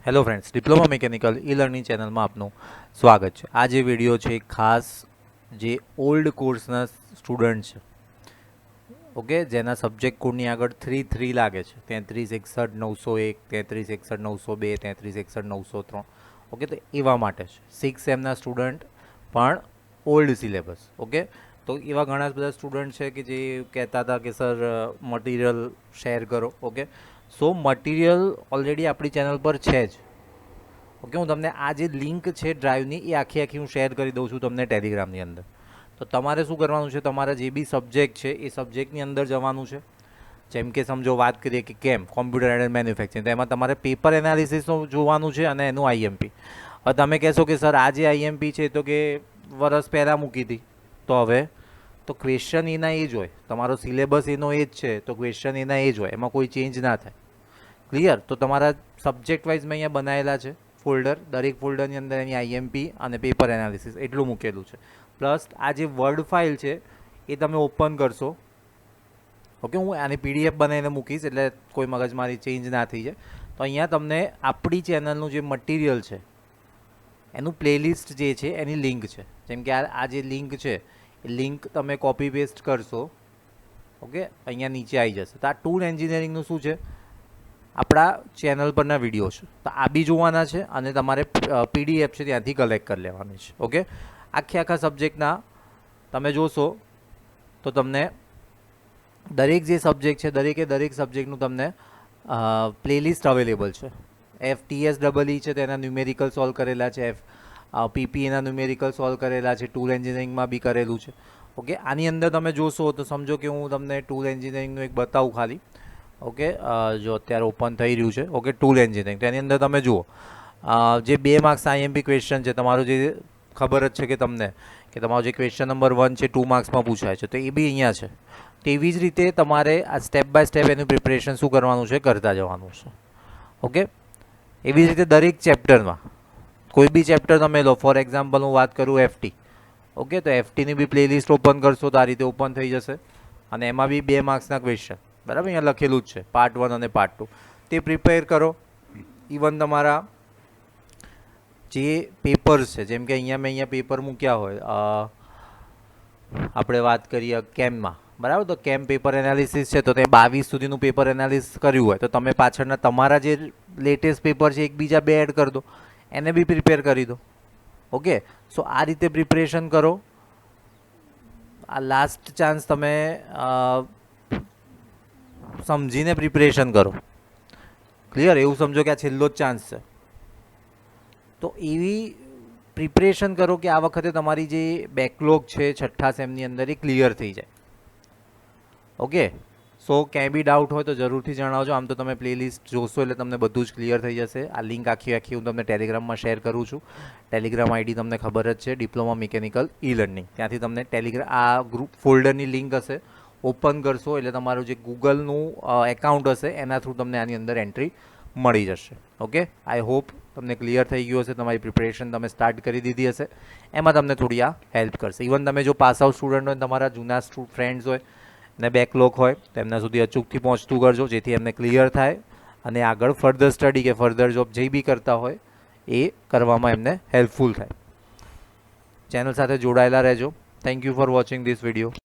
Hello friends, diploma mechanical e learning ચેનલમાં આપનું સ્વાગત છે. આ જે વિડીયો છે ખાસ જે ઓલ્ડ કોર્સના સ્ટુડન્ટ છે, ઓકે, જેના સબ્જેક્ટ કોડની આગળ 3 લાગે છે, 33 61 901, 33 61 902, 33 61 903, ઓકે, તો એવા માટે છે. 6 સેમના સ્ટુડન્ટ પણ ઓલ્ડ સિલેબસ, ઓકે. તો એવા ઘણા બધા સ્ટુડન્ટ છે કે જે કહેતા હતા કે સર મટીરિયલ શેર કરો, ઓકે. સો મટીરિયલ ઓલરેડી આપણી ચેનલ પર છે જ, ઓકે. હું તમને આ જે લિંક છે ડ્રાઈવની એ આખી હું શેર કરી દઉં છું તમને ટેલિગ્રામની અંદર. તો તમારે શું કરવાનું છે, તમારા જે બી સબ્જેક્ટ છે એ સબ્જેક્ટની અંદર જવાનું છે. જેમ કે સમજો વાત કરીએ કે કેમ કોમ્પ્યુટર એડેડ મેન્યુફેક્ચરિંગ, તો એમાં તમારે પેપર એનાલિસિસનું જોવાનું છે અને એનું આઈએમપી. હવે તમે કહેશો કે સર આ જે આઈએમપી છે તો કે વર્ષ પહેલાં મૂકી હતી, તો હવે તો ક્વેશ્ચન એના એ જ હોય, તમારો સિલેબસ એનો એ જ છે તો ક્વેશ્ચન એના એ જ હોય, એમાં કોઈ ચેન્જ ના થાય. ક્લિયર? તો તમારા સબ્જેક્ટ વાઇઝ મેં અહીંયા બનાવેલા છે ફોલ્ડર, દરેક ફોલ્ડરની અંદર એની આઈએમપી અને પેપર એનાલિસિસ એટલું મૂકેલું છે. પ્લસ આ જે વર્ડ ફાઇલ છે એ તમે ઓપન કરશો, ઓકે. હું આની પીડીએફ બનાવીને મૂકીશ એટલે કોઈ મગજમારી ચેન્જ ના થઈ જાય. તો અહીંયા તમને આપણી ચેનલનું જે મટીરિયલ છે એનું પ્લેલિસ્ટ જે છે એની લિંક છે. જેમ કે આ જે લિંક છે એ લિંક તમે કોપી પેસ્ટ કરશો, ઓકે, અહીંયા નીચે આવી જશે. તો આ ટૂલ એન્જિનિયરિંગનું શું છે, આપણા ચેનલ પરના વિડીયો છે, તો આ બી જોવાના છે અને તમારે પીડીએફ છે ત્યાંથી કલેક્ટ કરી લેવાની છે, ઓકે. આખા સબ્જેક્ટના તમે જોશો તો તમને દરેક જે સબ્જેક્ટ છે દરેક સબ્જેક્ટનું તમને પ્લેલિસ્ટ અવેલેબલ છે. FTSEE છે તેના ન્યુમેરિકલ સોલ્વ કરેલા છે, PPAના ન્યુમેરિકલ સોલ્વ કરેલા છે, ટૂલ એન્જિનિયરિંગમાં બી કરેલું છે, ઓકે. આની અંદર તમે જોશો તો સમજો કે હું તમને ટૂલ એન્જિનિયરિંગનું એક બતાવું ખાલી, ઓકે. જો અત્યારે ઓપન થઈ રહ્યું છે, ઓકે, ટૂલ એન્જિનિયરિંગ. તો એની અંદર તમે જુઓ જે 2 માર્ક્સ આઈએમપી ક્વેશ્ચન છે, તમારું જે ખબર જ છે કે તમને કે તમારો જે ક્વેશ્ચન નંબર 1 છે 2 માર્ક્સમાં પૂછાય છે, તો એ બી અહીંયા છે. તેવી જ રીતે તમારે આ સ્ટેપ બાય સ્ટેપ એનું પ્રિપરેશન શું કરવાનું છે, કરતા જવાનું છે, ઓકે. એવી જ રીતે દરેક ચેપ્ટરમાં કોઈ બી ચેપ્ટર તમે લો, ફોર એક્ઝામ્પલ હું વાત કરું FT, ઓકે, તો FTની બી પ્લેલિસ્ટ ઓપન કરશો તો આ રીતે ઓપન થઈ જશે અને એમાં બી 2 માર્ક્સના ક્વેશ્ચન, બરાબર, અહીંયા લખેલું જ છે પાર્ટ 1 અને પાર્ટ 2, તે પ્રિપેર કરો. ઇવન તમારા જે પેપર્સ છે, જેમ કે અહીંયા પેપર મૂક્યા હોય, આપણે વાત કરીએ કેમમાં, બરાબર, તો કેમ પેપર એનાલિસિસ છે તો તે 22 સુધીનું પેપર એનાલિસિસ કર્યું હોય તો તમે પાછળના તમારા જે લેટેસ્ટ પેપર છે એકબીજા 2 એડ કરી દો, એને બી પ્રિપેર કરી દો, ઓકે. સો આ રીતે પ્રિપરેશન કરો. આ લાસ્ટ ચાન્સ તમે સમજીને પ્રિપરેશન કરો. ક્લિયર? એવું સમજો કે આ છેલ્લો જ ચાન્સ છે. તો એવી પ્રિપરેશન કરો કે આ વખતે તમારી જે બેકલોગ છે 6થા સેમની અંદર એ ક્લિયર થઈ જાય, ઓકે. સો ક્યાંય બી ડાઉટ હોય તો જરૂરથી જણાવજો. આમ તો તમે પ્લેલિસ્ટ જોશો એટલે તમને બધું જ ક્લિયર થઈ જશે. આ લિંક આખી હું તમને ટેલિગ્રામમાં શેર કરું છું. ટેલિગ્રામ આઈડી તમને ખબર જ છે, ડિપ્લોમા મિકેનિકલ ઈ લર્નિંગ. ત્યાંથી તમને આ ગ્રુપ ફોલ્ડરની લિંક હશે, ઓપન કરશો એટલે તમારું જે ગૂગલનું એકાઉન્ટ હશે એના થ્રુ તમને આની અંદર એન્ટ્રી મળી જશે, ઓકે. આઈ હોપ તમને ક્લિયર થઈ ગયું હશે, તમારી પ્રિપરેશન તમે સ્ટાર્ટ કરી દીધી હશે, એમાં તમને થોડી આ હેલ્પ કરશે. ઇવન તમે જો પાસ આઉટ સ્ટુડન્ટ હોય, તમારા જૂના ફ્રેન્ડ્સ હોય ને બેકલોગ હોય તો એમના સુધી અચૂકથી પહોંચતું કરજો, જેથી એમને ક્લિયર થાય અને આગળ ફર્ધર સ્ટડી કે ફર્ધર જોબ જે બી કરતા હોય એ કરવામાં એમને હેલ્પફુલ થાય. ચેનલ સાથે જોડાયેલા રહેજો. Thank you for watching this video.